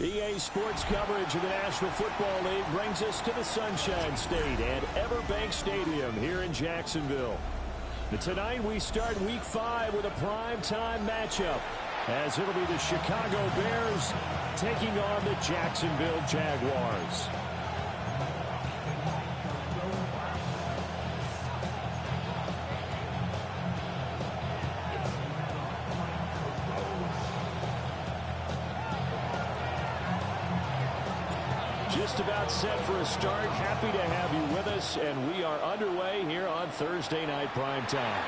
EA Sports coverage of the National Football League brings us to the Sunshine State at Everbank Stadium here in Jacksonville. But tonight we start Week 5 with a primetime matchup, as it'll be the Chicago Bears taking on the Jacksonville Jaguars. Just about set for a start. Happy to have you with us, and we are underway here on Thursday Night Primetime.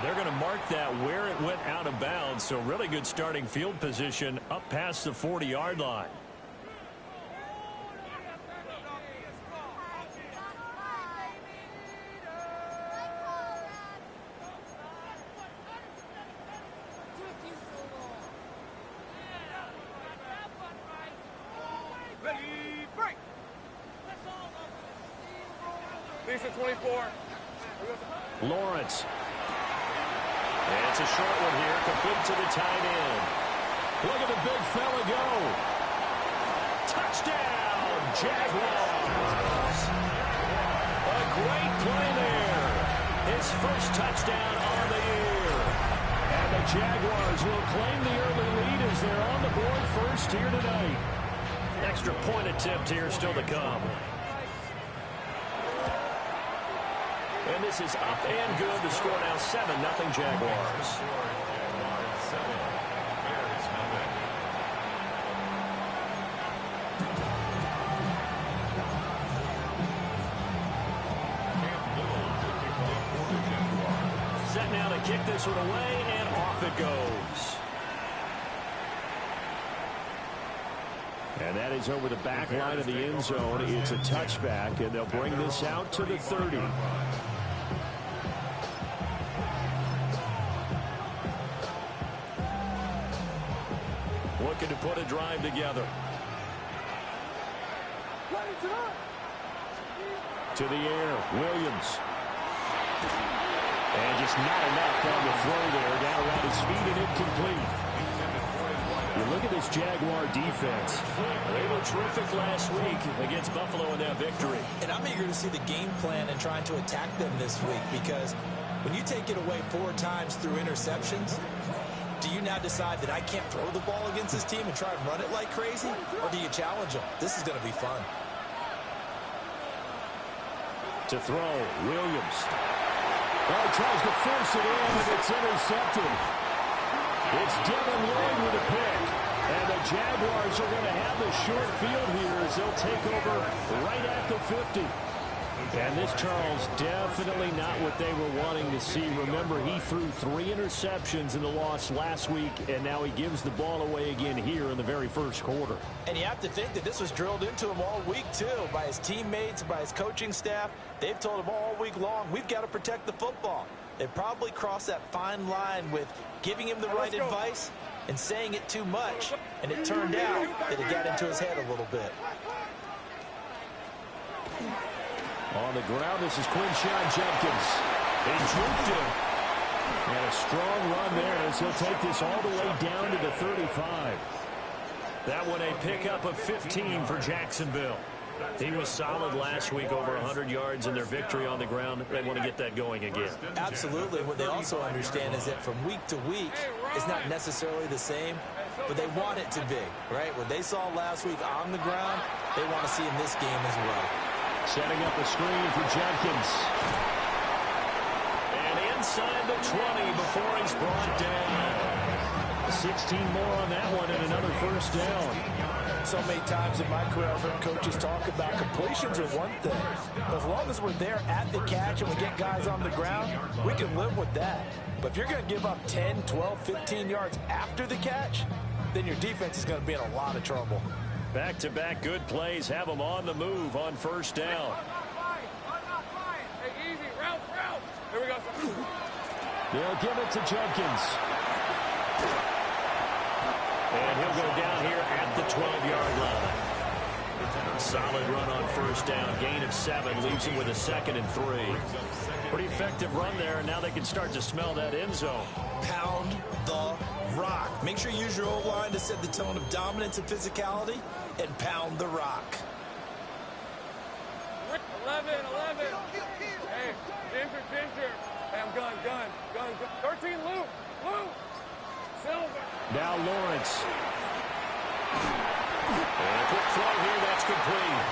They're going to mark that where it went out of bounds, so really good starting field position up past the 40-yard line. Lawrence. And it's a short one here, complete to the tight end. Look at the big fella go. Touchdown, Jaguars. A great play there. His first touchdown on the year. And the Jaguars will claim the early lead as they're on the board first here tonight. Extra point attempt here still to come. And this is up and good. The score now 7-0 Jaguars. Set now to kick this one away, and off it goes. And that is over the back line of the end zone. It's a touchback, and they'll bring this out to the 30. Looking to put a drive together. To the air, Williams. And just not enough on the throw there. Down around his feet and incomplete. You look at this Jaguar defense. They were terrific last week against Buffalo in that victory. And I'm eager to see the game plan and trying to attack them this week, because when you take it away 4 times through interceptions, do you now decide that I can't throw the ball against this team and try and run it like crazy? Or do you challenge them? This is going to be fun. To throw, Williams. Oh, tries to force it in, and it's intercepted. It's Devin Lloyd with a pick. And the Jaguars are going to have the short field here as they'll take over right at the 50. And this, Charles, definitely not what they were wanting to see. Remember, he threw 3 interceptions in the loss last week, and now he gives the ball away again here in the very first quarter. And you have to think that this was drilled into him all week, too, by his teammates, by his coaching staff. They've told him all week long, we've got to protect the football. They probably crossed that fine line with giving him the right advice and saying it too much, and it turned out that it got into his head a little bit. On the ground, this is Quinshon Judkins. They juked him. And a strong run there as he'll take this all the way down to the 35. That one a pickup of 15 for Jacksonville. He was solid last week, over 100 yards in their victory on the ground. They want to get that going again. Absolutely. What they also understand is that from week to week, it's not necessarily the same, but they want it to be, right? What they saw last week on the ground, they want to see in this game as well. Setting up a screen for Judkins. And inside the 20 before he's brought down. 16 more on that one and another first down. So many times in my career, I've heard coaches talk about completions are one thing. As long as we're there at the catch and we get guys on the ground, we can live with that. But if you're going to give up 10, 12, 15 yards after the catch, then your defense is going to be in a lot of trouble. Back-to-back good plays have them on the move on first down. Hey, easy, route. Here we go. They'll give it to Judkins. And he'll go down here at the 12-yard line. Solid run on first down. Gain of 7 leaves him with a 2nd and 3. Pretty effective run there, and now they can start to smell that end zone. Pound the rock. Make sure you use your O-line to set the tone of dominance and physicality, and pound the rock. 11. Hey, Ginger. Hey, I'm gun. 13, Lou. Silver. Now Lawrence. And a quick throw here, that's complete.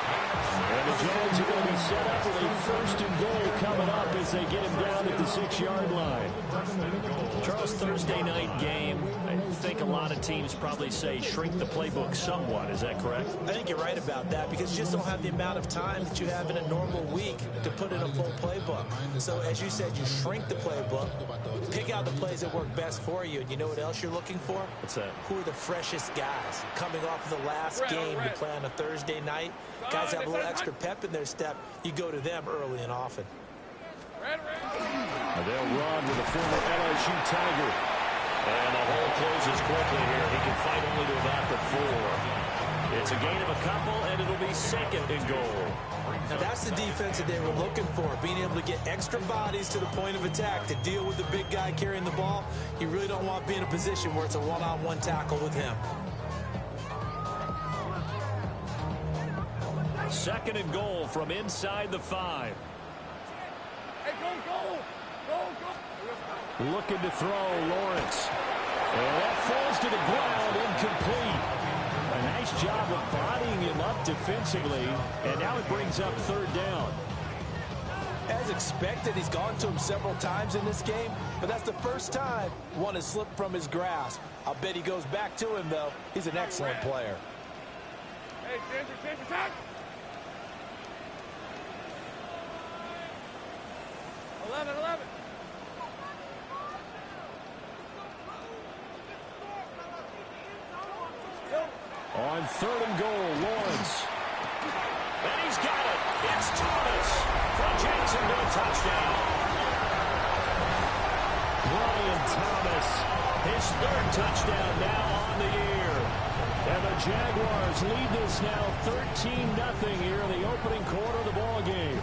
And the Giants are going to be set up with a 1st and goal coming up as they get him down at the 6-yard line. Charles, Thursday night game, I think a lot of teams probably say shrink the playbook somewhat. Is that correct? I think you're right about that because you just don't have the amount of time that you have in a normal week to put in a full playbook. So as you said, you shrink the playbook, pick out the plays that work best for you, and you know what else you're looking for? What's that? Who are the freshest guys coming off of the last game to play on a Thursday night? Guys have a little extra pep in their step. You go to them early and often. And they'll run with the former LSU Tiger. And the hole closes quickly here. He can fight only to about the 4. It's a gain of a couple, and it'll be 2nd and goal. Now that's the defense that they were looking for, being able to get extra bodies to the point of attack to deal with the big guy carrying the ball. You really don't want to be in a position where it's a one-on-one tackle with him. 2nd and goal from inside the 5. Hey, go. Looking to throw, Lawrence. And that falls to the ground, incomplete. A nice job of bodying him up defensively, and now it brings up 3rd down. As expected, he's gone to him several times in this game, but that's the first time one has slipped from his grasp. I'll bet he goes back to him, though. He's an excellent player. Hey, Ginger, touch. 11. On 3rd and goal, Lawrence. And he's got it. It's Thomas for Jacksonville touchdown. Brian Thomas. His 3rd touchdown now on the year. And the Jaguars lead this now 13-0 here in the opening quarter of the ball game.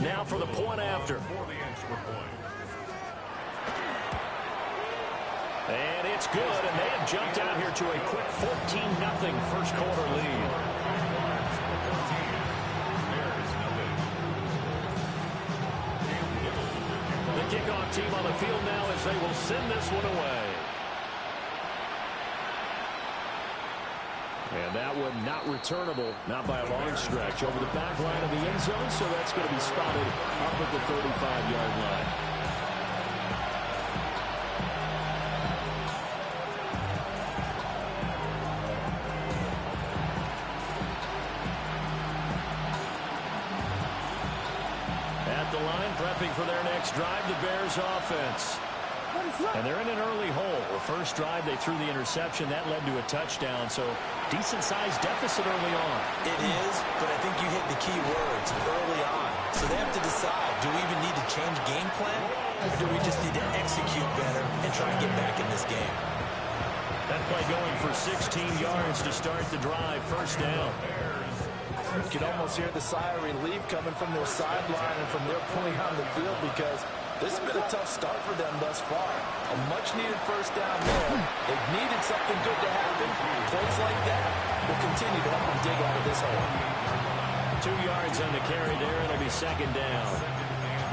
Now for the point after. And it's good, and they have jumped out here to a quick 14-0 first quarter lead. The kickoff team on the field now as they will send this one away. And that one not returnable, not by a long stretch, over the back line of the end zone, so that's going to be spotted up at the 35-yard line. At the line, prepping for their next drive, the Bears offense. And they're in an early hole. The first drive, they threw the interception. That led to a touchdown, so decent-sized deficit early on. It is, but I think you hit the key words, early on. So they have to decide, do we even need to change game plan, or do we just need to execute better and try and get back in this game? That play going for 16 yards to start the drive. First down. You can almost hear the sigh of relief coming from their sideline and from their point on the field because this has been a tough start for them thus far. A much-needed first down there. They've needed something good to happen. Plays like that will continue to help them dig out of this hole. 2 yards on the carry there. It'll be 2nd down.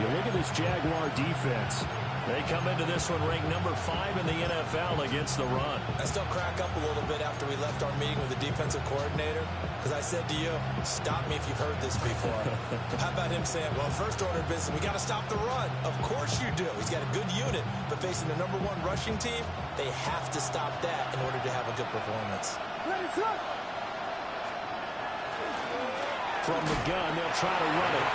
You look at this Jaguar defense. They come into this one ranked number 5 in the NFL against the run. I still crack up a little bit after we left our meeting with the defensive coordinator because I said to you, stop me if you've heard this before. How about him saying, well, first order of business, we got to stop the run. Of course you do. He's got a good unit, but facing the number 1 rushing team, they have to stop that in order to have a good performance. From the gun, they'll try to run it.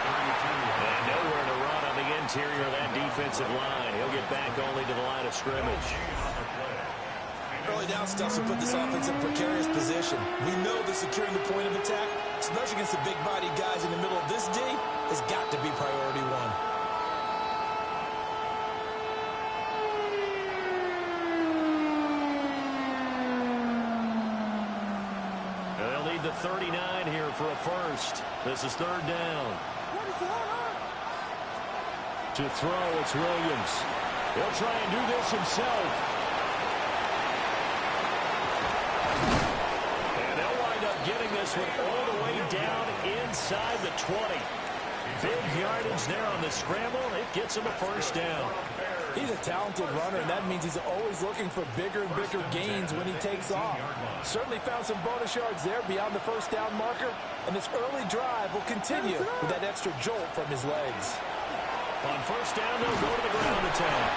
And nowhere to run on the interior of that defensive line. He'll get back only to the line of scrimmage. Early down stuff will put this offense in a precarious position. We know that securing the point of attack especially against the big-bodied guys in the middle of this D, has got to be priority one. They'll need the 39 here for a first. This is third down. To throw, it's Williams. He'll try and do this himself. And they'll wind up getting this one all the way down inside the 20. Big yardage there on the scramble. It gets him a first down. He's a talented runner, and that means he's always looking for bigger and bigger gains when he takes off. Certainly found some bonus yards there beyond the first down marker, and this early drive will continue with that extra jolt from his legs. On first down, they'll go to the ground attack.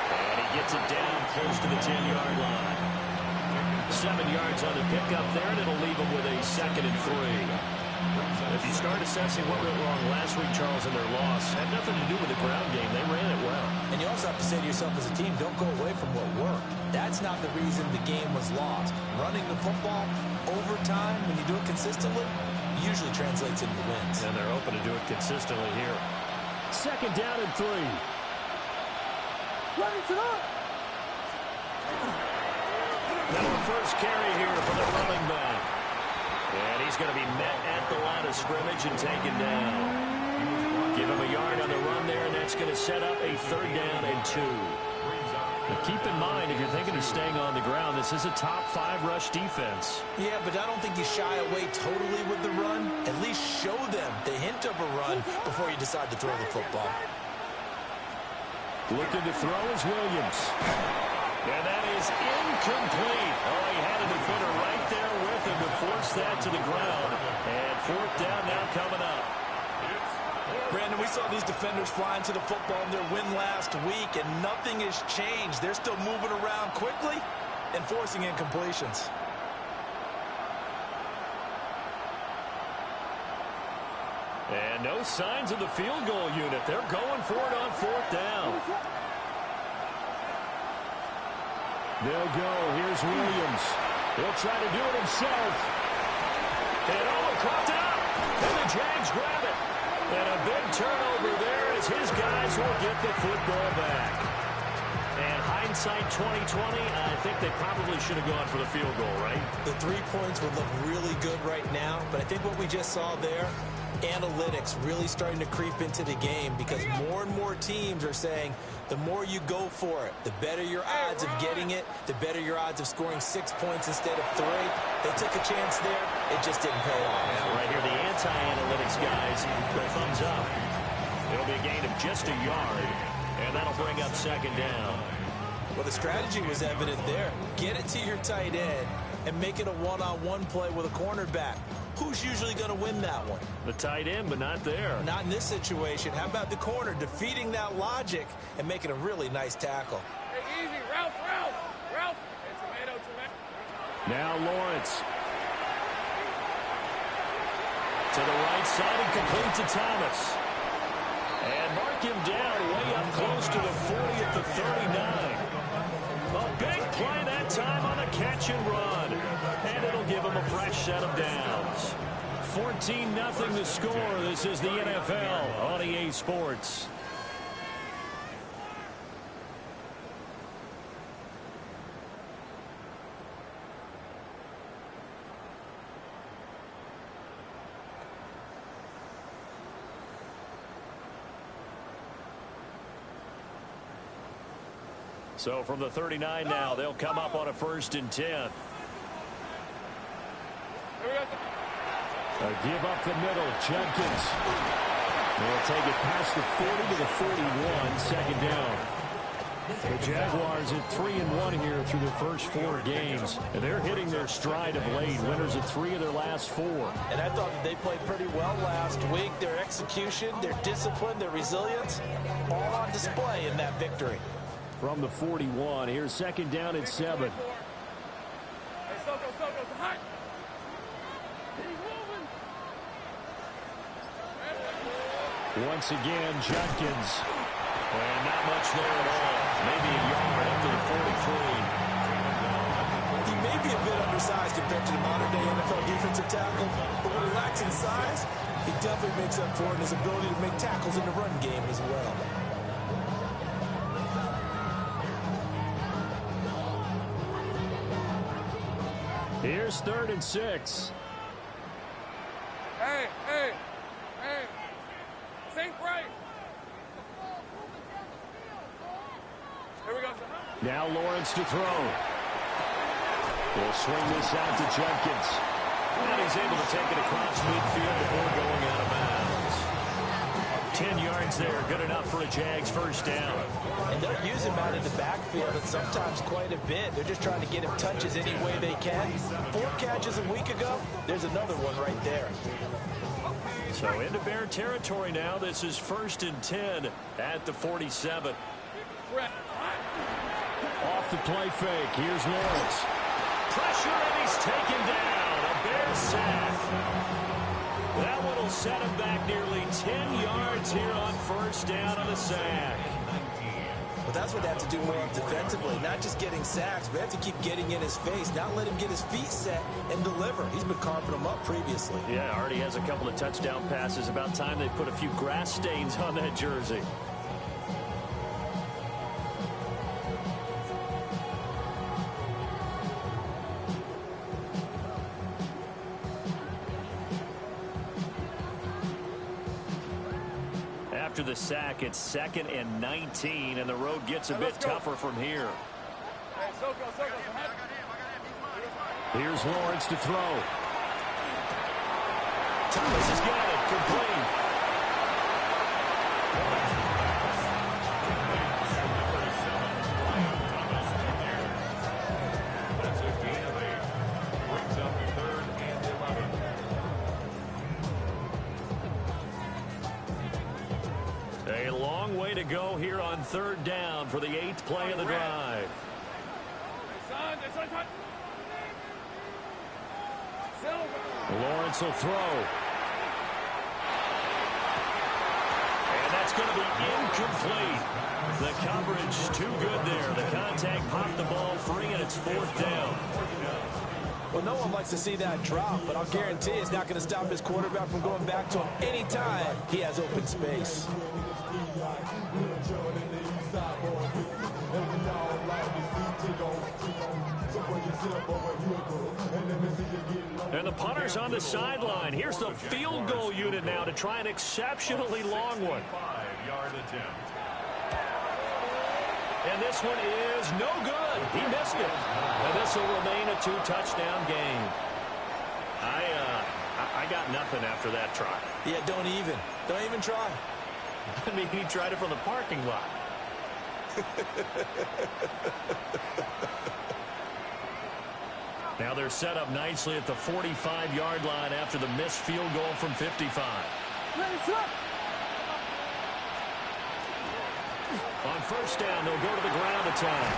And he gets it down close to the 10-yard line. 7 yards on the pickup there, and it'll leave him with a 2nd and 3. If you start assessing what went wrong last week, Charles, in their loss, had nothing to do with the ground game. They ran it well. And you also have to say to yourself as a team, don't go away from what worked. That's not the reason the game was lost. Running the football over time, when you do it consistently, usually translates into wins. And they're hoping to do it consistently here. 2nd down and 3. Now a first carry here for the running back. And he's going to be met at the line of scrimmage and taken down. Give him a yard on the run there, and that's going to set up a 3rd down and 2. But keep in mind, if you're thinking of staying on the ground, this is a top 5 rush defense. Yeah, but I don't think you shy away totally with the run. At least show them the hint of a run before you decide to throw the football. Looking to throw is Williams. And that is incomplete. Oh, he had a defender right there with him to force that to the ground. And 4th down now coming up. Brandon, we saw these defenders flying to the football in their win last week, and nothing has changed. They're still moving around quickly and forcing incompletions. And no signs of the field goal unit. They're going for it on 4th down. They'll go. Here's Williams. He'll try to do it himself. And caught out. And the Jags grab it. And a big turnover there as his guys will get the football back. And hindsight 2020, I think they probably should have gone for the field goal, right? The 3 points would look really good right now, but I think what we just saw there, analytics really starting to creep into the game because more and more teams are saying the more you go for it, the better your odds of getting it, the better your odds of scoring 6 points instead of 3. They took a chance there. It just didn't pay off. Yeah, right here, the anti-analytics guys go thumbs up. It'll be a gain of just a yard, and that'll bring up 2nd down. Well, the strategy was evident there. Get it to your tight end and make it a one-on-one play with a cornerback. Who's usually going to win that one? The tight end, but not there. Not in this situation. How about the corner defeating that logic and making a really nice tackle? Hey, easy. Ralph. Ralph. Hey, tomato. Now Lawrence. To the right side and complete to Thomas. And mark him down way up close to the 40 at the 39. A big play that time on a catch and run. And it'll give him a fresh set of downs. 14-0 the score. This is the NFL on EA Sports. So from the 39 now, they'll come up on a 1st and 10. A give up the middle. Jenkins. They'll take it past the 40 to the 41. 2nd down. The Jaguars at 3-1 here through their first 4 games. And they're hitting their stride of late. Winners of 3 of their last 4. And I thought that they played pretty well last week. Their execution, their discipline, their resilience, all on display in that victory. From the 41, here's 2nd down and 7. Hey, Soko, hot. Once again, Jenkins. And not much there at all. Maybe a yard up to the 43. He may be a bit undersized compared to the modern-day NFL defensive tackle. But what he lacks in size, he definitely makes up for it in his ability to make tackles in the run game as well. Here's 3rd and 6. Hey. Think right. Here we go. Now Lawrence to throw. He'll swing this out to Jenkins. And he's able to take it across midfield before going out of bounds. 10 yards there, good enough for a Jags first down. And they'll use him out in the backfield, and sometimes quite a bit. They're just trying to get him touches any way they can. 4 catches a week ago, there's another one right there. So into Bear territory now. This is 1st and 10 at the 47. Off the play fake. Here's Lawrence. Pressure, and he's taken down. A Bear sack. That one will set him back nearly 10 yards here on 1st down on the sack. But that's what they have to do more of defensively, not just getting sacks, but they have to keep getting in his face, not let him get his feet set and deliver. He's been carving them up previously. Yeah, already has a couple of touchdown passes. About time they put a few grass stains on that jersey. After the sack, it's 2nd and 19, and the road gets a bit tougher from here. Hey, so go. Here's Lawrence to throw. Thomas has got it, complete. A long way to go here on 3rd down for the 8th play of the drive. Lawrence will throw. And that's going to be incomplete. The coverage too good there. The contact popped the ball free, and it's 4th down. Well, no one likes to see that drop, but I'll guarantee it's not going to stop his quarterback from going back to him anytime he has open space. And the punter's on the sideline. Here's the field goal unit now to try an exceptionally long one. 5-yard attempt. And this one is no good. He missed it. And this will remain a 2-touchdown game. I got nothing after that try. Yeah, don't even try. I mean, he tried it from the parking lot. Now they're set up nicely at the 45-yard line after the missed field goal from 55. On 1st down, they'll go to the ground attack.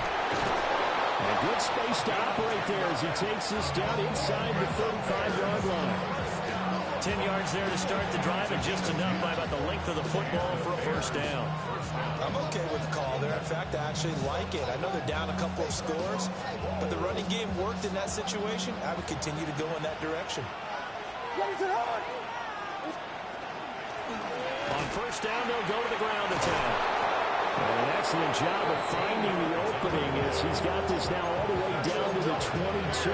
A good space to operate there as he takes this down inside the 35-yard line. 10 yards there to start the drive, and just enough by about the length of the football for a 1st down. I'm okay with the call there. In fact, I actually like it. I know they're down a couple of scores, but the running game worked in that situation. I would continue to go in that direction. On 1st down, they'll go to the ground attack. An excellent job of finding the opening as he's got this now all the way down to the 22.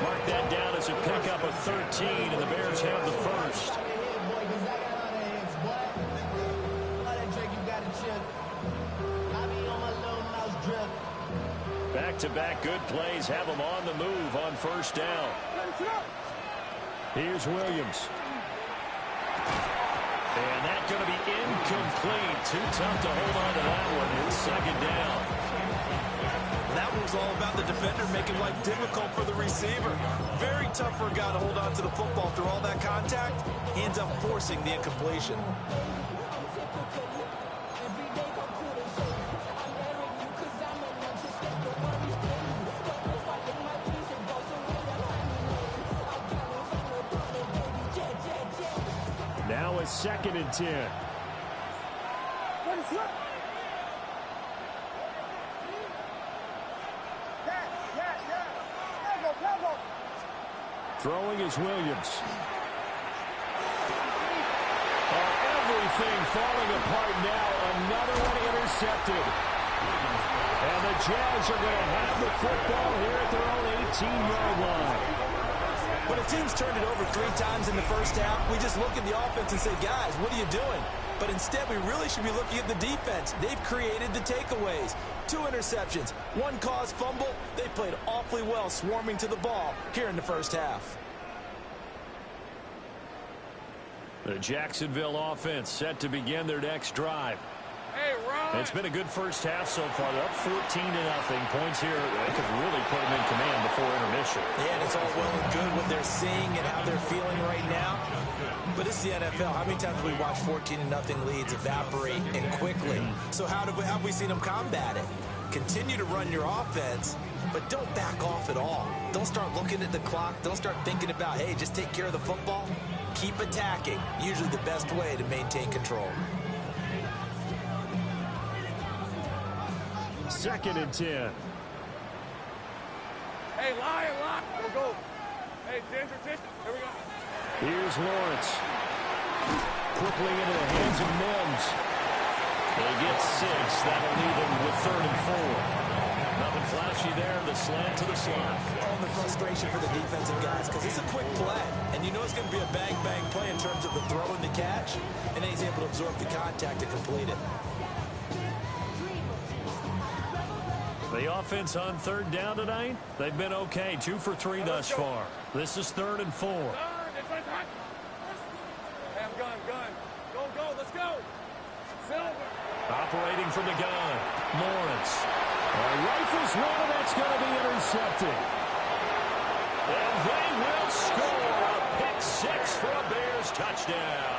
Mark that down as a pickup of 13, and the Bears have the 1st. Back-to-back good plays have them on the move on 1st down. Here's Williams. And that's going to be incomplete. Too tough to hold on to that one. It's 2nd down. That was all about the defender making life difficult for the receiver. Very tough for a guy to hold on to the football through all that contact. He ends up forcing the incompletion. Now it's 2nd and 10. Throwing is Williams. Everything falling apart now. Another one intercepted. And the Jags are going to have the football here at their own 18-yard line. When a team's turned it over 3 times in the first half, we just look at the offense and say, guys, what are you doing? But instead, we really should be looking at the defense. They've created the takeaways. 2 interceptions, 1 caused fumble. They played awfully well swarming to the ball here in the first half. The Jacksonville offense set to begin their next drive. Hey, Ron. It's been a good first half so far. They're up 14-0. Points here. They could really put them in command before intermission. Yeah, and it's all well and good what they're seeing and how they're feeling right now. But it's the NFL. How many times have we watched 14-0 leads evaporate and quickly? So how have we seen them combat it? Continue to run your offense, but don't back off at all. Don't start looking at the clock. Don't start thinking about, hey, just take care of the football. Keep attacking. Usually the best way to maintain control. 2nd and 10. Hey, lion, lock. Go. Hey, Ginger, here we go. Here's Lawrence. Quickly into the hands of Mims. They get 6. That'll leave them with 3rd and 4. Nothing flashy there. The slant to the slot. All the frustration for the defensive guys because it's a quick play. And you know it's going to be a bang-bang play in terms of the throw and the catch. And then he's able to absorb the contact to complete it. The offense on 3rd down tonight, they've been okay. 2 for 3 thus far. This is 3rd and 4. Hey, I'm gun. Go, let's go. Silver. Operating from the gun, Lawrence. Rifles one, and that's going to be intercepted. And they will score a pick 6 for a Bears touchdown.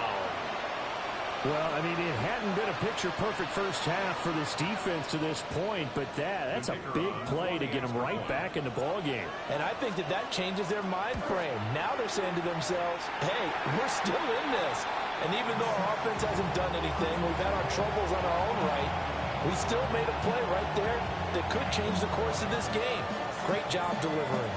Well, I mean, it hadn't been a picture-perfect first half for this defense to this point, but that's a big play to get them right back in the ballgame. And I think that changes their mind frame. Now they're saying to themselves, hey, we're still in this. And even though our offense hasn't done anything, we've had our troubles on our own right, we still made a play right there that could change the course of this game. Great job delivering.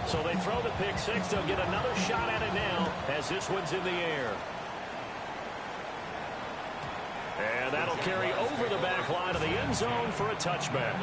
So they throw the pick 6. They'll get another shot at it now as this one's in the air. And that'll carry over the back line of the end zone for a touchback.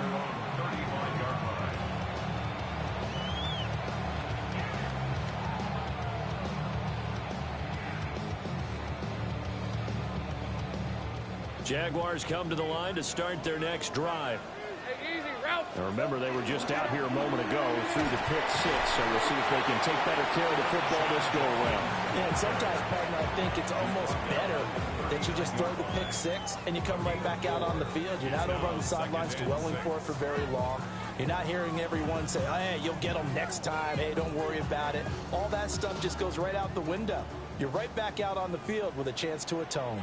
Jaguars come to the line to start their next drive. Hey, easy, route. Now remember, they were just out here a moment ago through the pick 6, so we'll see if they can take better care of the football this go-around. Yeah, and sometimes, partner, I think it's almost better that you just throw the pick 6 and you come right back out on the field. You're not over on the sidelines dwelling for it for very long. You're not hearing everyone say, oh, hey, you'll get them next time. Hey, don't worry about it. All that stuff just goes right out the window. You're right back out on the field with a chance to atone.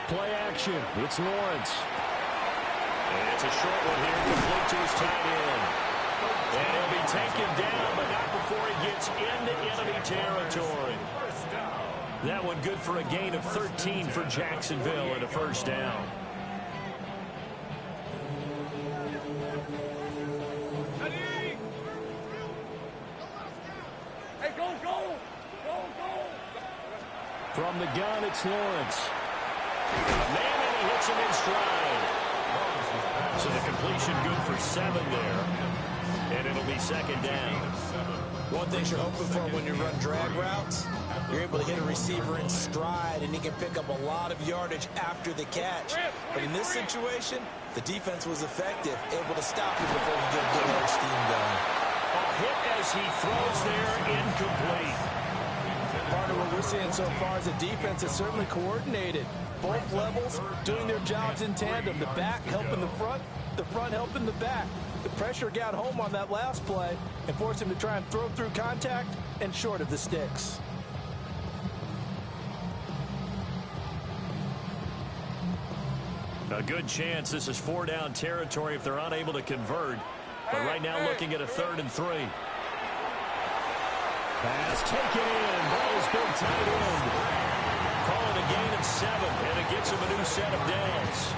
Play action. It's Lawrence. And it's a short one here, complete to his tight end. And he'll be taken down, but not before he gets into enemy territory. That one good for a gain of 13 for Jacksonville and a first down. Hey, go. From the gun, it's Lawrence. Man, and he hits him in stride. So the completion good for 7 there. And it'll be 2nd down. One thing you're hoping for when you run drag routes, you're able to hit a receiver in stride, and he can pick up a lot of yardage after the catch. But in this situation, the defense was effective, able to stop him before he get a good hard steam going. A hit as he throws there, incomplete. Part of what we're seeing so far is the defense is certainly coordinated. Both levels doing their jobs in tandem. The back helping the front helping the back. The pressure got home on that last play and forced him to try and throw through contact and short of the sticks. A good chance this is 4-down territory if they're unable to convert. But right now looking at a 3rd and 3. Pass taken in by his big tight end. Calling a gain of 7, and it gets him a new set of downs.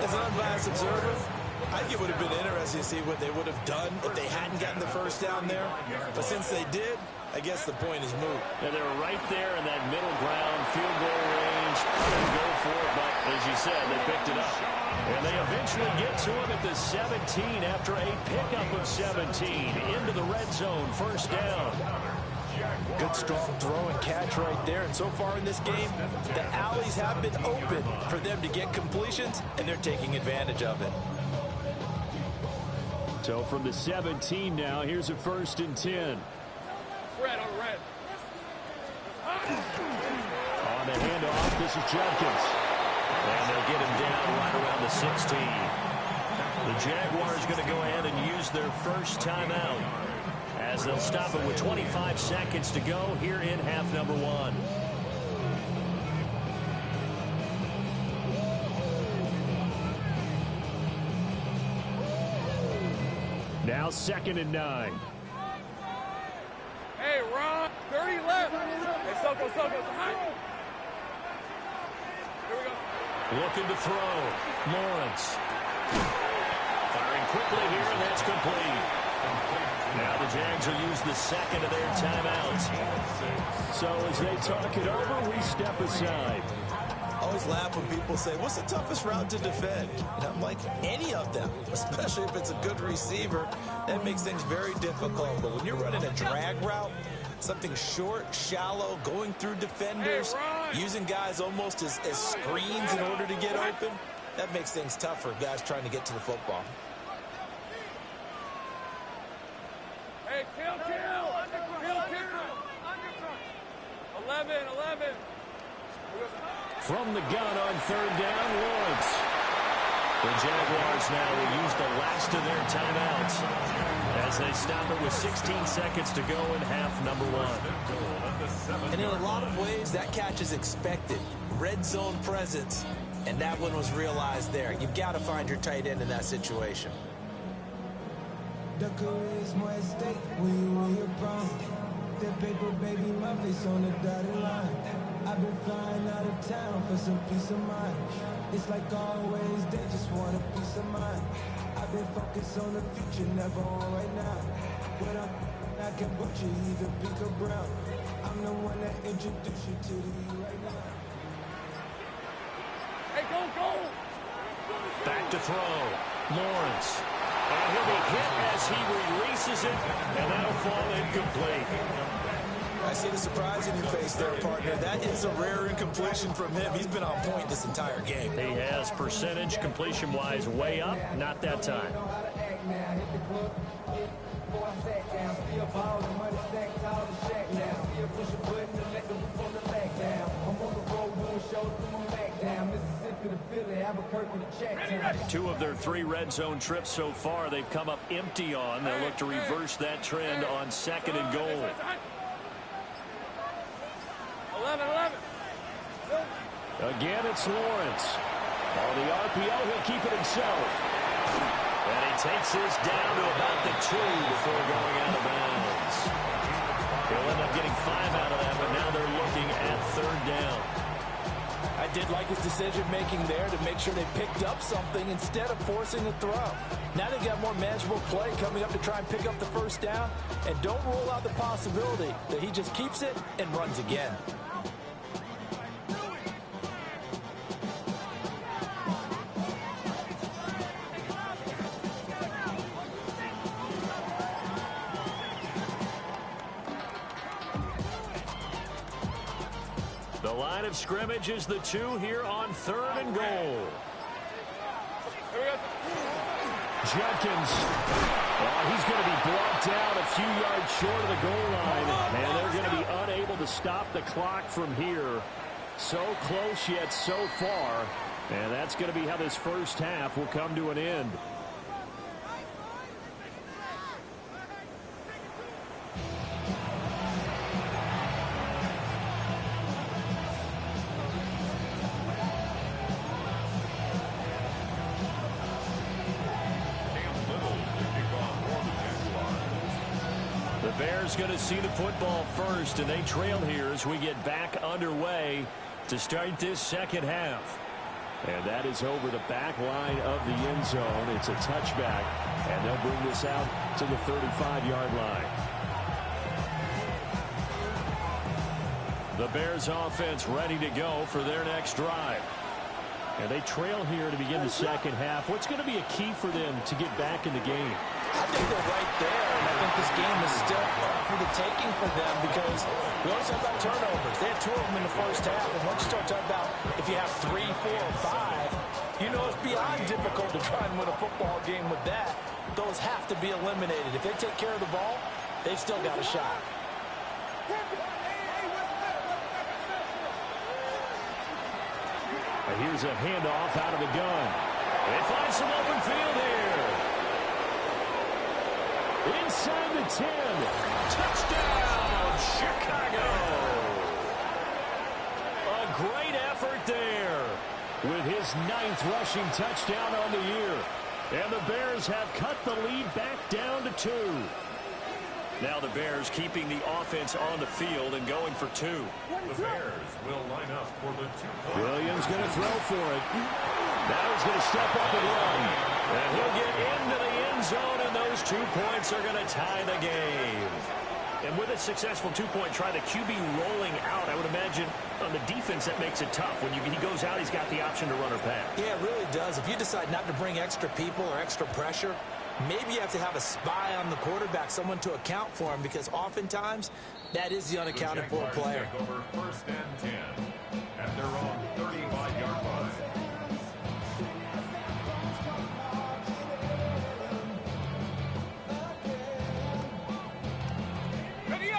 As an unbiased observer, I think it would have been interesting to see what they would have done if they hadn't gotten the first down there. But since they did, I guess the point is moot. And they were right there in that middle ground, field goal range. Couldn't go for it, but as you said, they picked it up. And they eventually get to him at the 17 after a pickup of 17 into the red zone, first down. Good strong throw and catch right there. And so far in this game, the alleys have been open for them to get completions, and they're taking advantage of it. So from the 17 now, here's a 1st and 10. Red on red. On the handoff, this is Judkins. And they'll get him down right around the 16. The Jaguars going to go ahead and use their first timeout, as they'll stop it with 25 seconds to go here in half number 1. Now 2nd and 9. Hey, Ron. 30 left. Hey, Soko. Here we go. Looking to throw. Lawrence. Firing quickly here, and that's complete. Now the Jags will use the 2nd of their timeouts. So as they talk it over, we step aside. I always laugh when people say, what's the toughest route to defend? And I'm like, any of them, especially if it's a good receiver. That makes things very difficult. But when you're running a drag route, something short, shallow, going through defenders, using guys almost as screens in order to get open, that makes things tough for guys trying to get to the football. Hey, kill. 11. From the gun on 3rd down, Lawrence. The Jaguars now will use the last of their timeouts as they stop it with 16 seconds to go in half number 1. And in a lot of ways, that catch is expected. Red zone presence, and that one was realized there. You've got to find your tight end in that situation. The career is more at stake when you're brown. That paper, baby, my face on the dotted line. I've been flying out of town for some peace of mind. It's like always, they just want a peace of mind. I've been focused on the future, never on right now. But I can butcher either pink or brown. I'm the one that introduced you to the right now. Hey, go. Back to throw. Lawrence. And he'll be hit as he releases it, and that'll fall incomplete. I see the surprise in your face there, partner. That is a rare incompletion from him. He's been on point this entire game. He has percentage completion-wise way up, not that time. Two of their 3 red zone trips so far, they've come up empty on. They'll look to reverse that trend on 2nd and goal. 11. Again, it's Lawrence. On the RPO, he'll keep it himself. And he takes this down to about the 2 before going out of bounds. He'll end up getting 5 out of that, but now they're looking at 3rd down. I did like his decision-making there to make sure they picked up something instead of forcing a throw. Now they got more manageable play coming up to try and pick up the 1st down. And don't rule out the possibility that he just keeps it and runs again. The line of scrimmage is the 2 here on 3rd and goal. Judkins. He's going to be brought down a few yards short of the goal line. And they're going to be unable to stop the clock from here. So close yet so far. And that's going to be how this first half will come to an end. Bears going to see the football first, and they trail here as we get back underway to start this second half. And that is over the back line of the end zone. It's a touchback, and they'll bring this out to the 35-yard line. The Bears offense ready to go for their next drive. And they trail here to begin the second half. What's going to be a key for them to get back in the game? I think they're right there, and I think this game is still for the taking for them because we always talk about turnovers. They had 2 of them in the first half, and once you start talking about if you have 3, 4, or 5, you know it's beyond difficult to try and win a football game with that. Those have to be eliminated. If they take care of the ball, they've still got a shot. Here's a handoff out of the gun. They find some open field here. Inside the 10. Touchdown, Chicago. A great effort there with his 9th rushing touchdown on the year. And the Bears have cut the lead back down to 2. Now the Bears keeping the offense on the field and going for 2. The Bears will line up for the 2-point. Williams going to throw for it. Now he's going to step up and run. And he'll get into the end zone, and those 2 points are going to tie the game. And with a successful 2-point try, the QB rolling out, I would imagine on the defense that makes it tough. When he goes out, he's got the option to run or pass. Yeah, it really does. If you decide not to bring extra people or extra pressure, maybe you have to have a spy on the quarterback, someone to account for him, because oftentimes that is the unaccounted for player. Take over 1st and 10 at their own 35-yard line.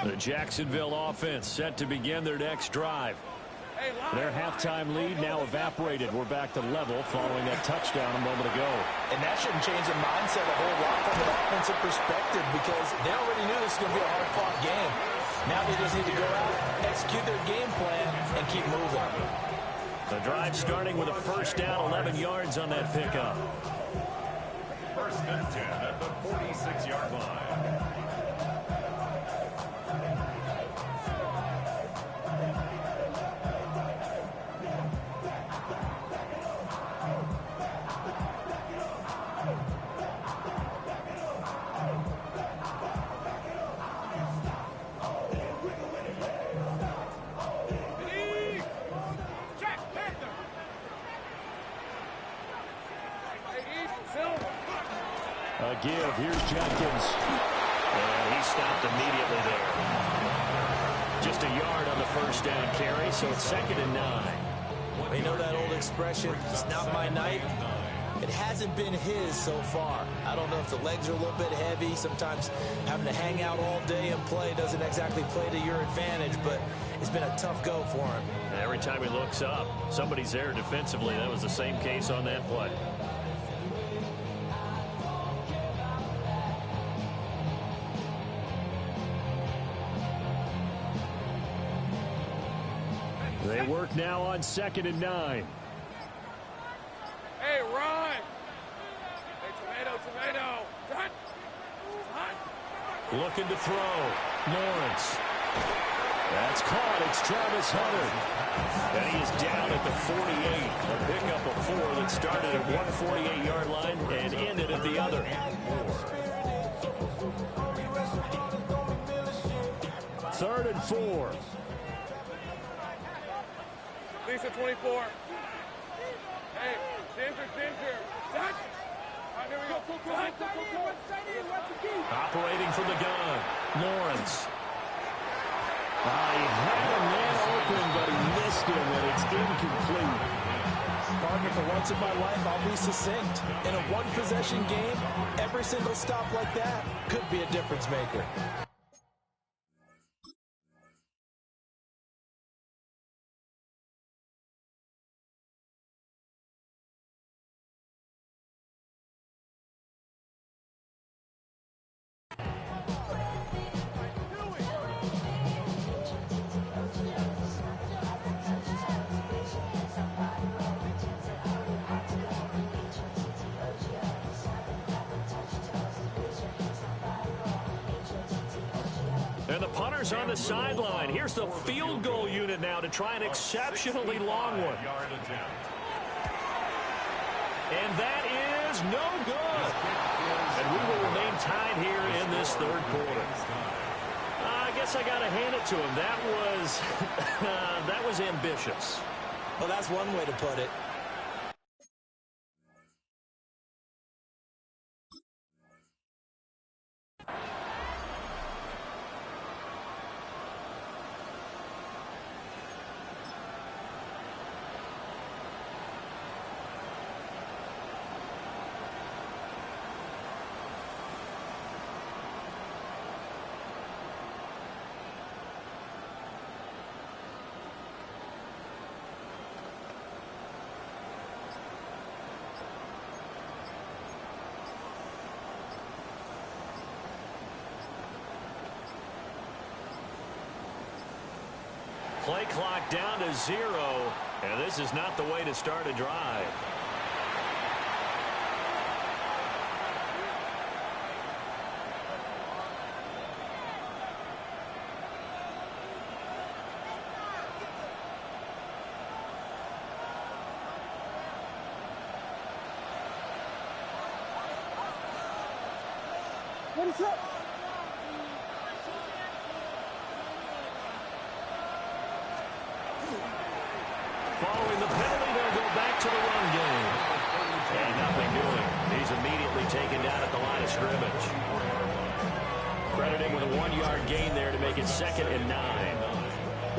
The Jacksonville offense set to begin their next drive. Their halftime lead now evaporated. We're back to level following that touchdown a moment ago. And that shouldn't change the mindset a whole lot from an offensive perspective because they already knew this was going to be a hard-fought game. Now they just need to go out, execute their game plan, and keep moving. The drive starting with a first down, 11 yards on that pickup. 1st and 10 at the 46-yard line. A give. Here's Jenkins. And he stopped immediately there. Just a yard on the first down carry, so it's 2nd and 9. You know that old expression, it's not my night? It hasn't been his so far. I don't know if the legs are a little bit heavy. Sometimes having to hang out all day and play doesn't exactly play to your advantage, but it's been a tough go for him. And every time he looks up, somebody's there defensively. That was the same case on that play. They work now on 2nd and 9. Hey, run! Hey, tomato! Run! Run! Looking to throw. Lawrence. That's caught. It's Travis Hunter. And he is down at the 48. A pickup of 4 that started at one 48-yard line and ended at the other. 3rd and 4. Lisa 24. Hey, Ginger. Shut. All right, here we go. Operating from the gun. Lawrence. He had a man open, but he missed him, and it's incomplete. Partner, for once in my life, I'll be succinct. In a one-possession game, every single stop like that could be a difference maker. And the punter's on the sideline. Here's the field goal unit now to try an exceptionally long one. And that is no good. And we will remain tied here in this third quarter. I guess I got to hand it to him. That was ambitious. Well, that's one way to put it. Play clock down to 0, and this is not the way to start a drive. What is up? Following the penalty, they'll go back to the run game. And nothing doing. He's immediately taken down at the line of scrimmage. Credit him with a 1-yard gain there to make it 2nd and 9.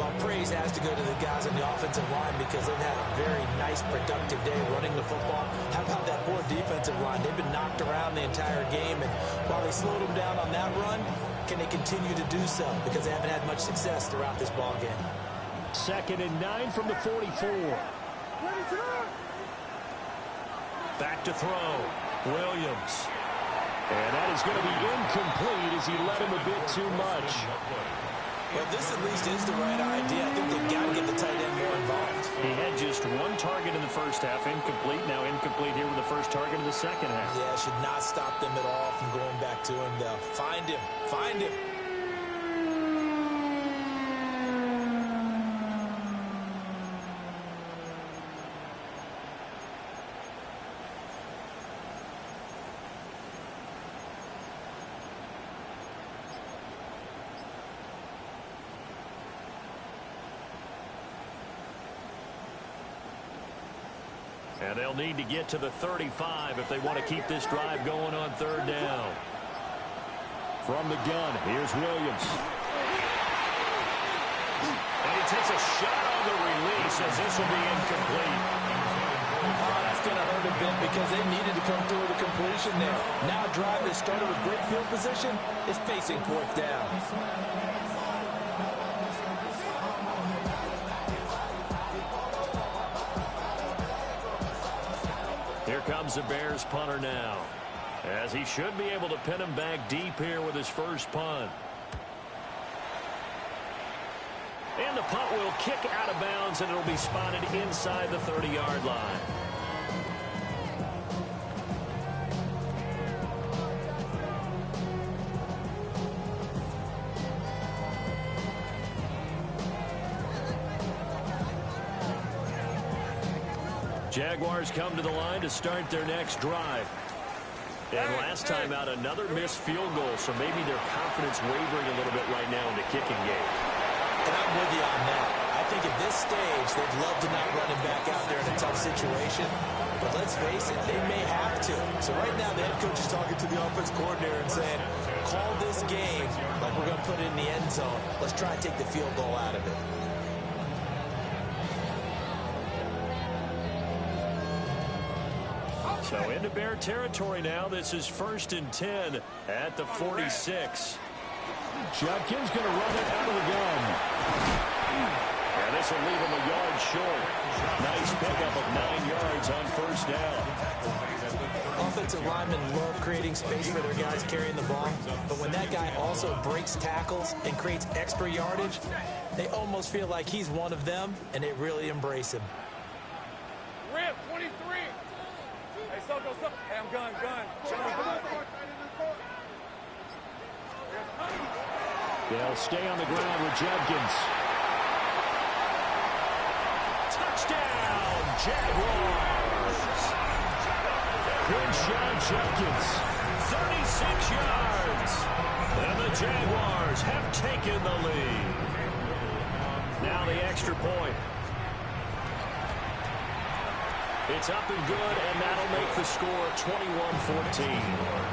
Well, praise has to go to the guys on the offensive line because they've had a very nice, productive day running the football. How about that poor defensive line? They've been knocked around the entire game, and while they slowed them down on that run, can they continue to do so? Because they haven't had much success throughout this ball game. 2nd and 9 from the 44. Back to throw. Williams. And that is going to be incomplete as he led him a bit too much. Well, this at least is the right idea. I think they've got to get the tight end more involved. He had just 1 target in the first half, incomplete. Now incomplete here with the first target in the second half. Yeah, should not stop them at all from going back to him, though. Find him. Find him. And they'll need to get to the 35 if they want to keep this drive going on 3rd down. From the gun, here's Williams. And he takes a shot on the release as this will be incomplete. Oh, that's going to hurt a bit because they needed to come through with a completion there. Now a drive that started with great field position is facing 4th down. Here comes the Bears punter now, as he should be able to pin him back deep here with his first punt. And the punt will kick out of bounds, and it'll be spotted inside the 30-yard line. Jaguars come to the line to start their next drive. And last time out, another missed field goal, so maybe their confidence wavering a little bit right now in the kicking game. And I'm with you on that. I think at this stage, they'd love to not run him back out there in a tough situation. But let's face it, they may have to. So right now, the head coach is talking to the offense coordinator and saying, call this game like we're going to put it in the end zone. Let's try and take the field goal out of it. So into Bear territory now. This is 1st and 10 at the 46. Judkins going to run it out of the gun. And this will leave him a yard short. Nice pickup of 9 yards on 1st down. Offensive linemen love creating space for their guys carrying the ball. But when that guy also breaks tackles and creates extra yardage, they almost feel like he's one of them, and they really embrace him. Rip, 23. Hey, so go, so. Hey, I'm gun. Show me gun. They'll stay on the ground with Judkins. Touchdown, Jaguars! Crenshaw Judkins, 36 yards. And the Jaguars have taken the lead. Now the extra point. It's up and good, and that'll make the score 21-14.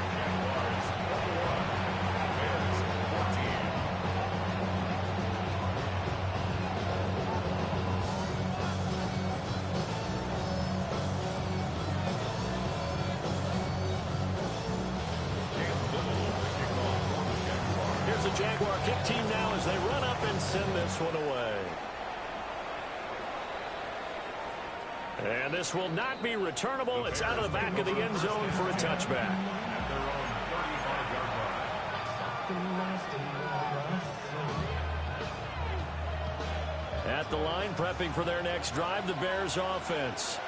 Here's the Jaguar kick team now as they run up and send this one away. And this will not be returnable. It's out of the back of the end zone for a touchback. At the line, prepping for their next drive, the Bears offense.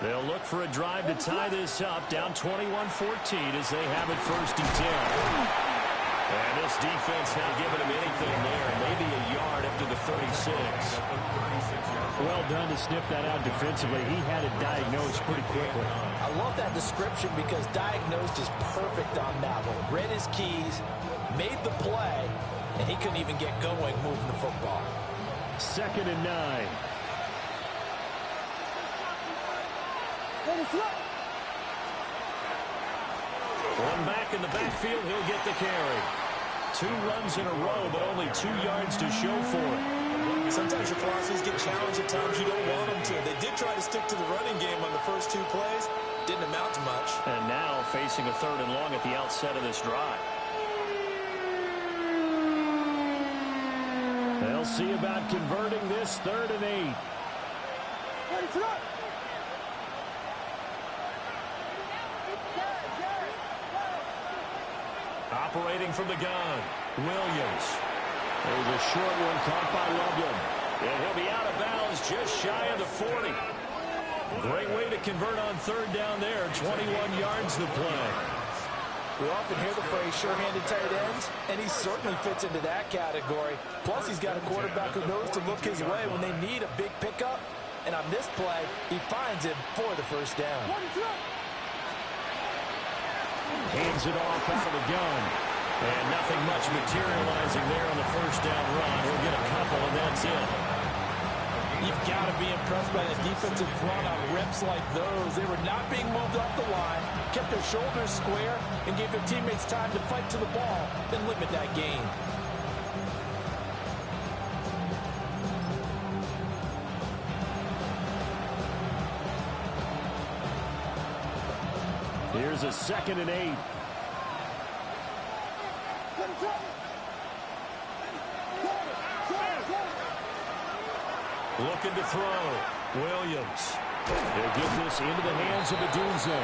They'll look for a drive to tie this up, down 21-14 as they have it 1st and 10. And this defense not giving him anything there. Maybe a yard up to the 36. Well done to sniff that out defensively. He had it diagnosed pretty quickly. I love that description because diagnosed is perfect on that one. Read his keys, made the play, and he couldn't even get going moving the football. 2nd and 9. One back in the backfield, he'll get the carry. 2 runs in a row, but only 2 yards to show for it. Sometimes your philosophies get challenged at times you don't want them to. They did try to stick to the running game on the first 2 plays. Didn't amount to much. And now facing a 3rd and long at the outset of this drive. They'll see about converting this 3rd and 8. Operating from the gun, Williams. There's a short one caught by Loveland. And he'll be out of bounds just shy of the 40. Great way to convert on 3rd down there. 21 yards the play. We often hear the phrase sure-handed tight ends, and he certainly fits into that category. Plus, he's got a quarterback who knows to look his way when they need a big pickup. And on this play, he finds him for the 1st down. Hands it off out of the gun. And nothing much materializing there on the 1st down run. He'll get a couple, and that's it. You've got to be impressed by that defensive front on reps like those. They were not being moved off the line, kept their shoulders square, and gave their teammates time to fight to the ball and limit that gain. Here's a 2nd and 8. Looking to throw. Williams. They'll get this into the hands of Adunze.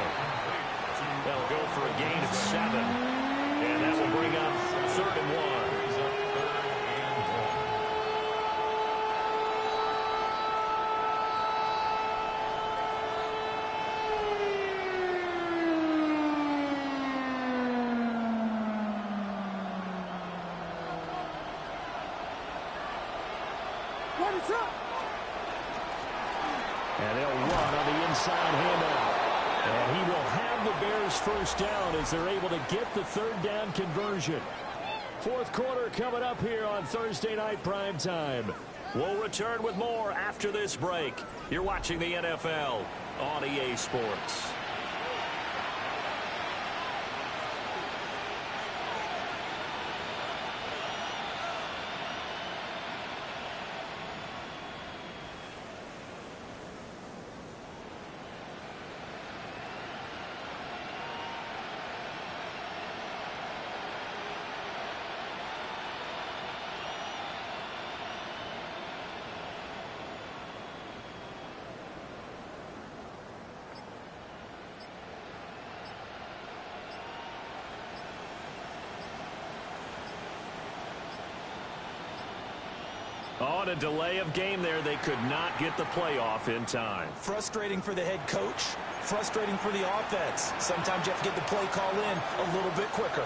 They'll go for a gain of 7. And that will bring up 3rd and 1. And they'll run on the inside handoff. And he will have the Bears 1st down as they're able to get the 3rd down conversion. 4th quarter coming up here on Thursday Night Prime Time. We'll return with more after this break. You're watching the NFL on EA Sports. On a delay of game there, they could not get the playoff in time. Frustrating for the head coach, frustrating for the offense. Sometimes you have to get the play call in a little bit quicker.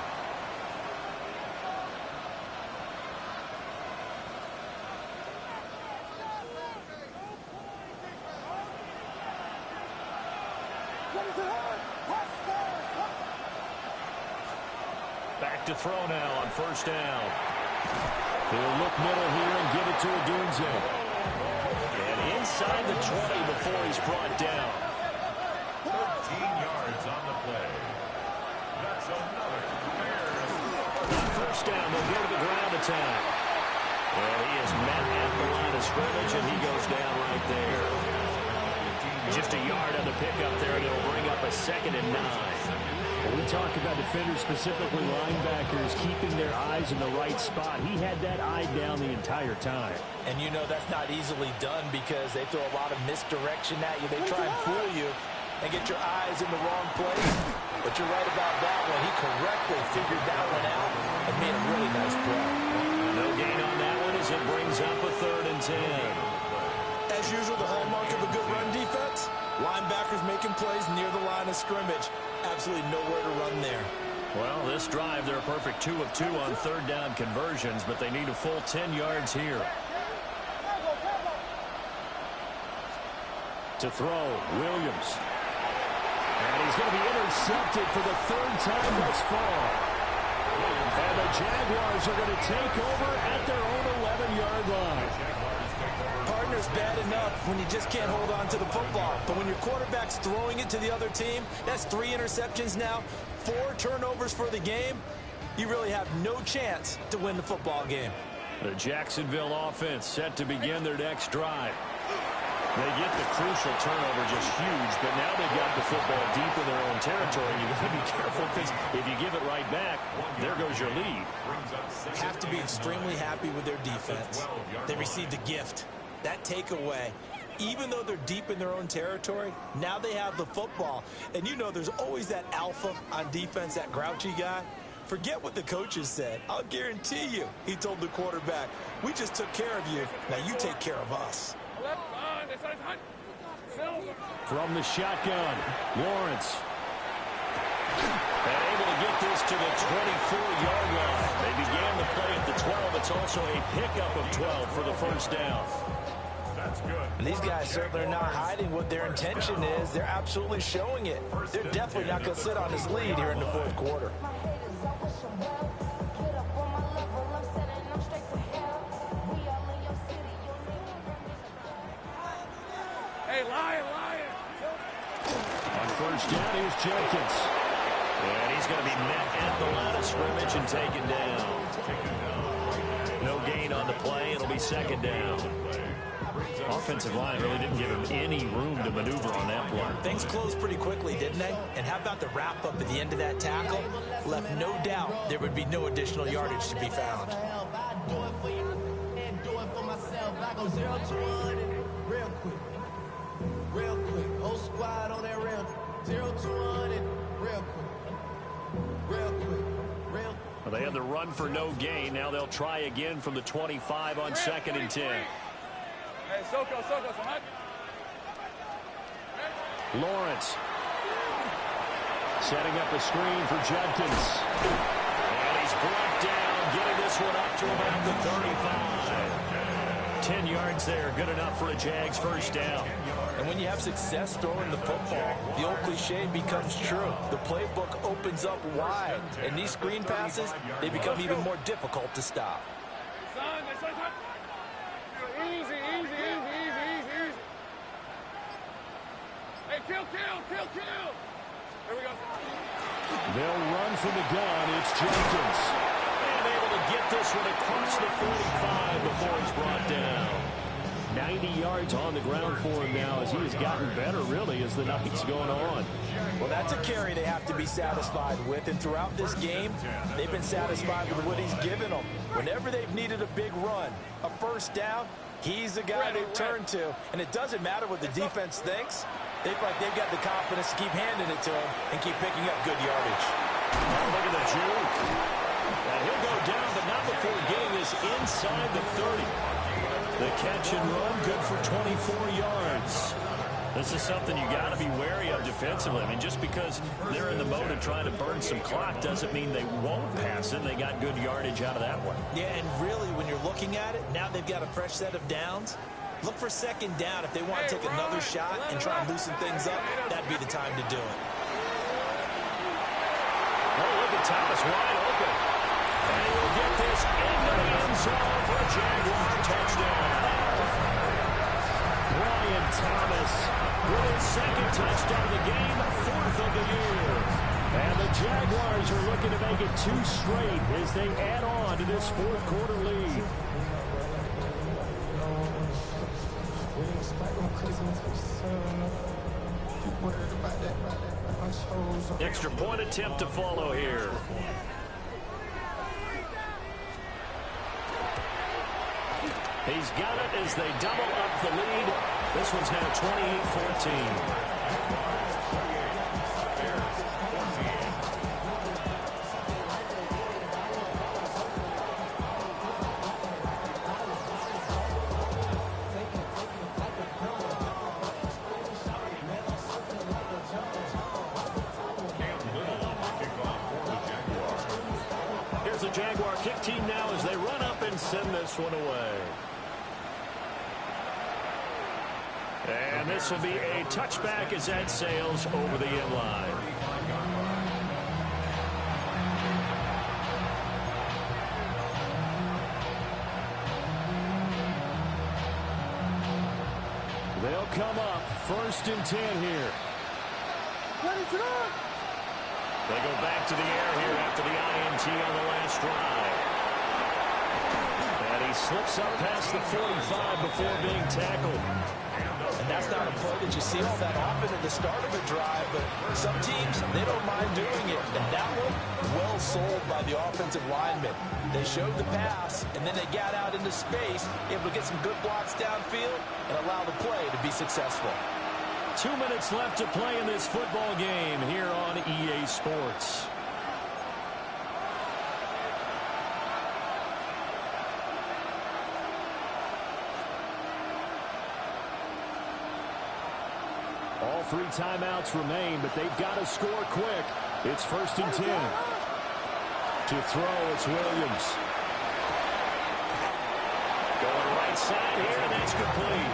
Back to throw now on first down. He'll look middle here and give it to Odunze. And inside the 20 before he's brought down. 13 yards on the play. That's another Bears. First down, they'll go to the ground attack. And he is met at the line of scrimmage, and he goes down right there. Just a yard on the pickup there, and it'll bring up a 2nd and 9. When we talk about defenders, specifically linebackers, keeping their eyes in the right spot, he had that eye down the entire time. And you know that's not easily done because they throw a lot of misdirection at you. They try and fool you and get your eyes in the wrong place. But you're right about that one. He correctly figured that one out and made a really nice play. No gain on that one as it brings up a 3rd and 10. As usual, the hallmark of a good run defense, linebackers making plays near the line of scrimmage. Absolutely nowhere to run there. Well, this drive, they're a perfect 2 of 2 on 3rd down conversions, but they need a full 10 yards here. To throw, Williams. And he's going to be intercepted for the 3rd time thus far. And the Jaguars are going to take over at their own 11-yard line. Partner's bad enough when you just can't hold on to the football. But when your quarterback's throwing it to the other team, that's 3 interceptions now, 4 turnovers for the game. You really have no chance to win the football game. The Jacksonville offense set to begin their next drive. They get the crucial turnover just huge, but now they've got the football deep in their own territory. You've got to be careful because if you give it right back, there goes your lead. Have to be extremely happy with their defense. They received a gift. That takeaway, even though they're deep in their own territory, now they have the football. And you know there's always that alpha on defense, that grouchy guy. Forget what the coaches said. I'll guarantee you, he told the quarterback, we just took care of you. Now you take care of us. From the shotgun, Lawrence. And able to get this to the 24-yard line. They began the play at the 12. It's also a pickup of 12 for the first down. That's good. And these guys certainly are not hiding what their intention is. They're absolutely showing it. They're definitely not going to sit on this lead here in the 4th quarter. Hey, Lion. On first down, here's Jenkins. And he's going to be met at the line of scrimmage and taken down. No gain on the play. It'll be 2nd down. Offensive line really didn't give him any room to maneuver on that play. Things closed pretty quickly, didn't they? And how about the wrap-up at the end of that tackle? Left no doubt there would be no additional yardage to be found. Real quick, whole squad on that rail. 0 to 100, real quick. Well, they had the run for no gain. Now they'll try again from the 25 on 2nd and 10. Hey, Soko, Samad. Lawrence. Setting up a screen for Jenkins. And he's brought down, getting this one up to about the 35. 10 yards there, good enough for a Jags first down. And when you have success throwing the football, the old cliche becomes true. The playbook opens up wide, and these screen passes, they become even more difficult to stop. Easy. Hey, kill. Here we go. They'll run from the gun. It's Jenkins. And able to get this one across the 45 before he's brought down. 90 yards on the ground for him now as he has gotten better, really, as the night's going on. Well, that's a carry they have to be satisfied with, and throughout this game, they've been satisfied with what he's given them. Whenever they've needed a big run, a first down, he's the guy they've turned to, and it doesn't matter what the defense thinks. They feel like they've got the confidence to keep handing it to him and keep picking up good yardage. Oh, look at the juke. And he'll go down, but not before getting this inside the 30. The catch and run, good for 24 yards. This is something you got to be wary of defensively. I mean, just because they're in the mode of trying to burn some clock doesn't mean they won't pass it. They got good yardage out of that one. Yeah, and really, when you're looking at it, now they've got a fresh set of downs. Look for second down. If they want to take another shot and try and loosen things up, that'd be the time to do it. Oh, look at Thomas wide open. open. And he will get this into the end zone for a Jaguar touchdown. Brian Thomas with his second touchdown of the game, 4th of the year. And the Jaguars are looking to make it 2 straight as they add on to this 4th quarter lead. Extra point attempt to follow here. He's got it as they double up the lead. This one's now 28-14. Here's the Jaguar kick team now as they run up and send this one away. And this will be a touchback as that sails over the end line. They'll come up 1st and 10 here. They go back to the air here after the INT on the last drive. And he slips up past the 45 before being tackled. And that's not a play that you see all that often at the start of a drive, but some teams, they don't mind doing it. And that one, well sold by the offensive lineman. They showed the pass, and then they got out into space, able to get some good blocks downfield and allow the play to be successful. 2 minutes left to play in this football game here on EA Sports. All 3 timeouts remain, but they've got to score quick. It's 1st and 10. To throw, it's Williams. Going right side here, and that's complete.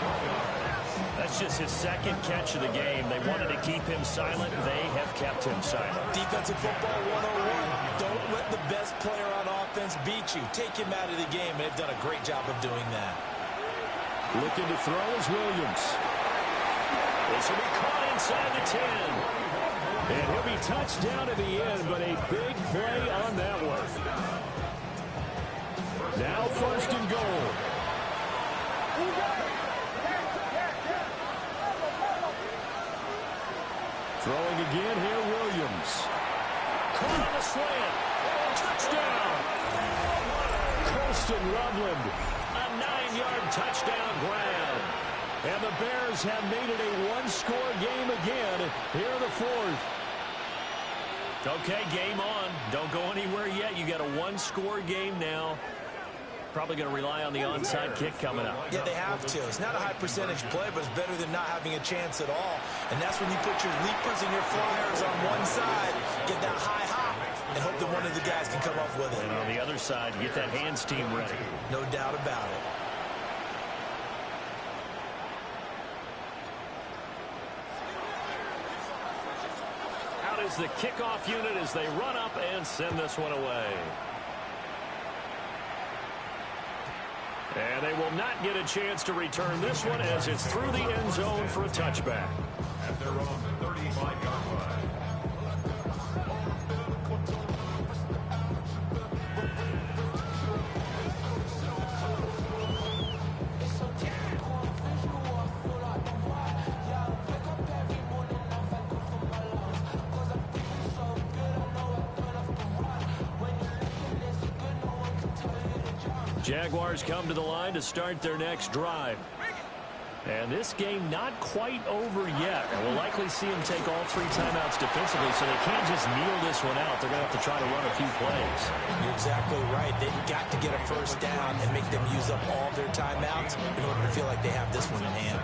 That's just his 2nd catch of the game. They wanted to keep him silent. They have kept him silent. Defensive football 101. Don't let the best player on offense beat you. Take him out of the game, and they've done a great job of doing that. Looking to throw is Williams. This will be caught inside the 10. And he'll be touched down at the end, but a big play on that one. Now 1st and goal. Throwing again here, Williams. Caught on the slant. Touchdown. Colston Loveland. A 9-yard touchdown grab. And the Bears have made it a 1-score game again here in the 4th. Okay, game on. Don't go anywhere yet. You got a 1-score game now. Probably going to rely on the onside kick coming up. Yeah, they have to. It's not a high percentage play, but it's better than not having a chance at all. And that's when you put your leapers and your flyers on one side, get that high hop, and hope that one of the guys can come up with it. And on the other side, get that hands team ready. No doubt about it. Out is the kickoff unit as they run up and send this one away. And they will not get a chance to return this one as it's through the end zone for a touchback. At their own 35-yard line. Jaguars come to the line to start their next drive. And this game not quite over yet. And we'll likely see them take all 3 timeouts defensively, so they can't just kneel this one out. They're going to have to try to run a few plays. You're exactly right. They've got to get a 1st down and make them use up all their timeouts in order to feel like they have this one in hand.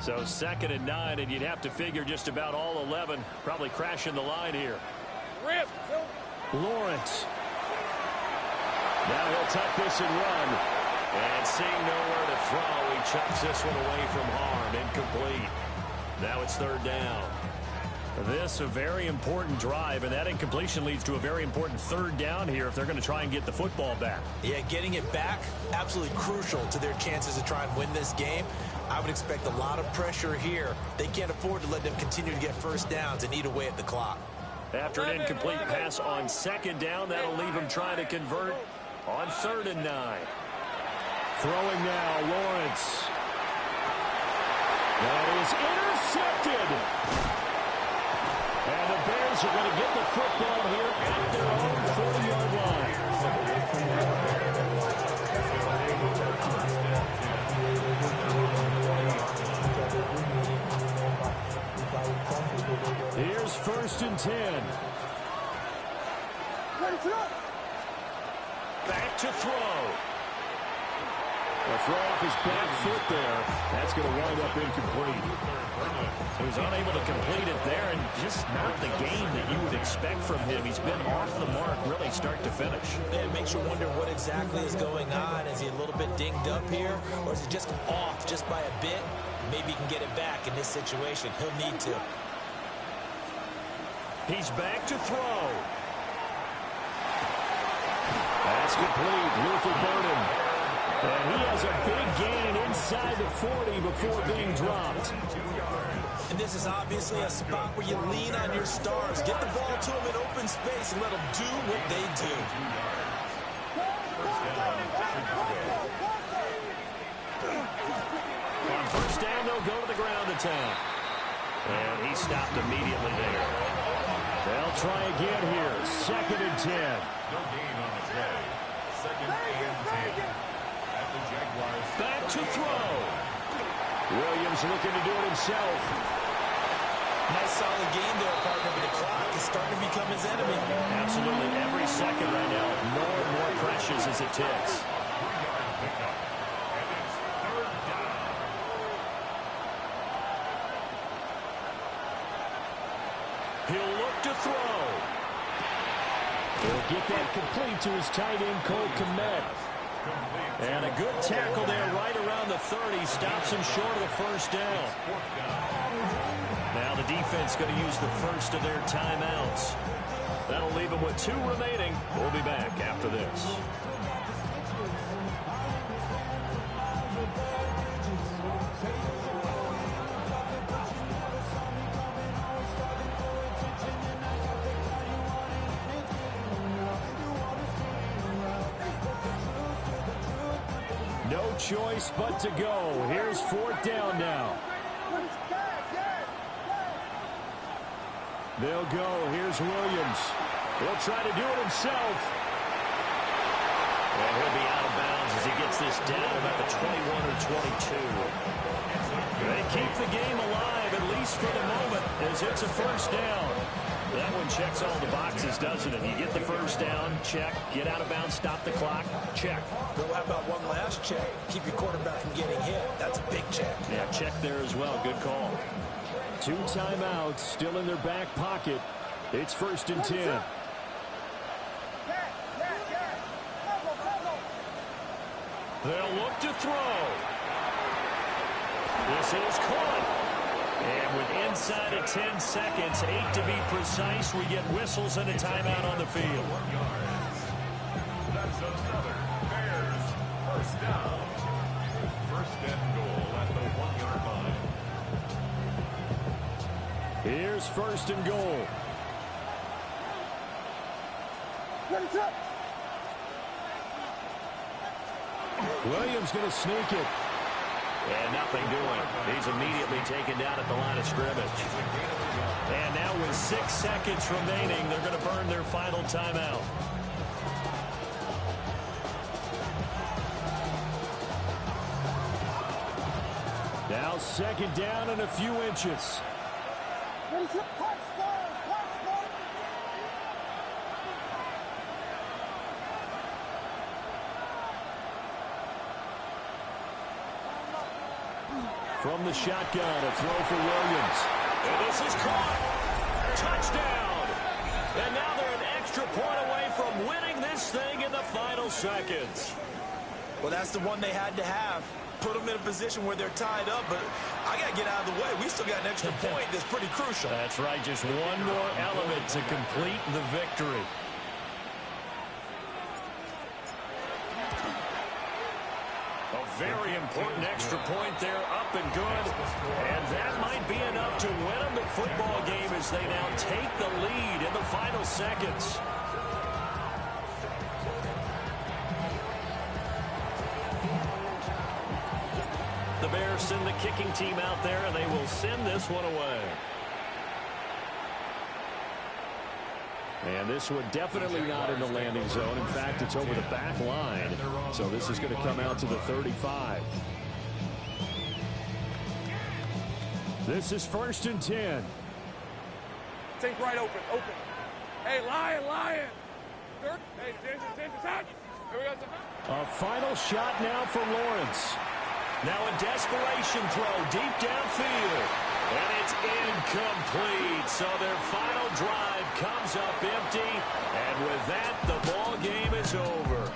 So 2nd and 9, and you'd have to figure just about all 11 probably crashing the line here. Rip. Lawrence. Now he'll tuck this and run. And seeing nowhere to throw, he chucks this one away from harm. Incomplete. Now it's third down. This a very important drive, and that incompletion leads to a very important third down here if they're going to try and get the football back. Yeah, getting it back, absolutely crucial to their chances to try and win this game. I would expect a lot of pressure here. They can't afford to let them continue to get first downs and eat away at the clock. After an incomplete pass on second down, that'll leave them trying to convert on 3rd and 9. Throwing now, Lawrence. That is intercepted. And the Bears are going to get the football here at their own 40-yard line. Here's 1st and 10. Back to throw. A throw off his back foot there. That's going to wind up incomplete. He was unable to complete it there, and just not the game that you would expect from him. He's been off the mark really start to finish. It makes you wonder what exactly is going on. Is he a little bit dinged up here, or is he just off just by a bit? Maybe he can get it back in this situation. He'll need to. He's back to throw. That's complete. Luther Burden. And he has a big gain inside the 40 before being dropped. And this is obviously a spot where you lean on your stars. Get the ball to them in open space and let them do what they do. On first down, they'll go to the ground attack. And he stopped immediately there. They'll try again here. 2nd and 10. No gain on the play. 2nd and 10. Back to throw. Williams looking to do it himself. Nice solid game there, partner, but the clock is starting to become his enemy. Absolutely every second right now, more and more precious as it ticks. He'll look to throw. He'll get that complete to his tight end, Cole Kmet. And a good tackle there right around the 30. Stops him short of the first down. Now the defense going to use the first of their timeouts. That'll leave them with 2 remaining. We'll be back after this. No choice but to go. Here's 4th down now. They'll go. Here's Williams. He'll try to do it himself. And he'll be out of bounds as he gets this down about the 21 or 22. They keep the game alive, at least for the moment, as it's a first down. That one checks all the boxes, doesn't it? You get the first down, check. Get out of bounds, stop the clock, check. But how about one last check? Keep your quarterback from getting hit. That's a big check. Yeah, check there as well. Good call. 2 timeouts still in their back pocket. It's 1st and 10. They'll look to throw. This is caught. And with inside of 10 seconds, 8 to be precise, we get whistles and a timeout on the field. That's another Bears first down. 1st and goal at the 1-yard line. Here's 1st and goal. Williams going to sneak it. And nothing doing. He's immediately taken down at the line of scrimmage. And now with 6 seconds remaining, they're going to burn their final timeout. Now 2nd down and a few inches. From the shotgun, a throw for Williams. And this is caught. Touchdown. And now they're an extra point away from winning this thing in the final seconds. Well, that's the one they had to have. Put them in a position where they're tied up, but I got to get out of the way. We still got an extra point that's pretty crucial. That's right. Just one more element to complete the victory. A very important extra point there, up and good. And that might be enough to win them the football game as they now take the lead in the final seconds. The Bears send the kicking team out there, and they will send this one away. And this one definitely not in the landing zone. In fact, it's over the back line. So this is going to come out to the 35. This is 1st and 10. Think right open. Hey, Lion. Third. Hey, James, attack. Here we go. A final shot now for Lawrence. Now a desperation throw deep downfield. And it's incomplete. So their final drive comes up empty. And with that, the ball game is over.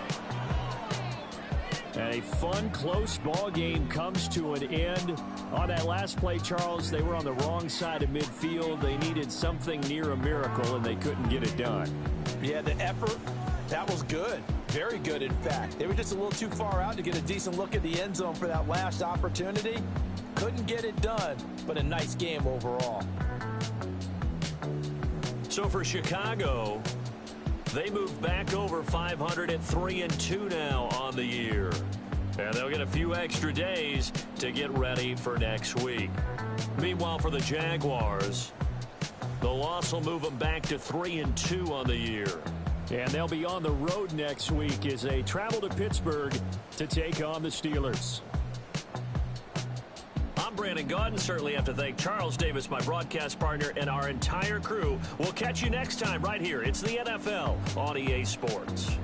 And a fun, close ball game comes to an end. On that last play, Charles, they were on the wrong side of midfield. They needed something near a miracle, and they couldn't get it done. Yeah, the effort, that was good. Very good, in fact. They were just a little too far out to get a decent look at the end zone for that last opportunity. Couldn't get it done, but a nice game overall. So for Chicago, they move back over 500 at 3-2 now on the year. And they'll get a few extra days to get ready for next week. Meanwhile, for the Jaguars, the loss will move them back to 3-2 on the year. And they'll be on the road next week as they travel to Pittsburgh to take on the Steelers. I'm Brandon Gaudin. Certainly have to thank Charles Davis, my broadcast partner, and our entire crew. We'll catch you next time right here. It's the NFL on EA Sports.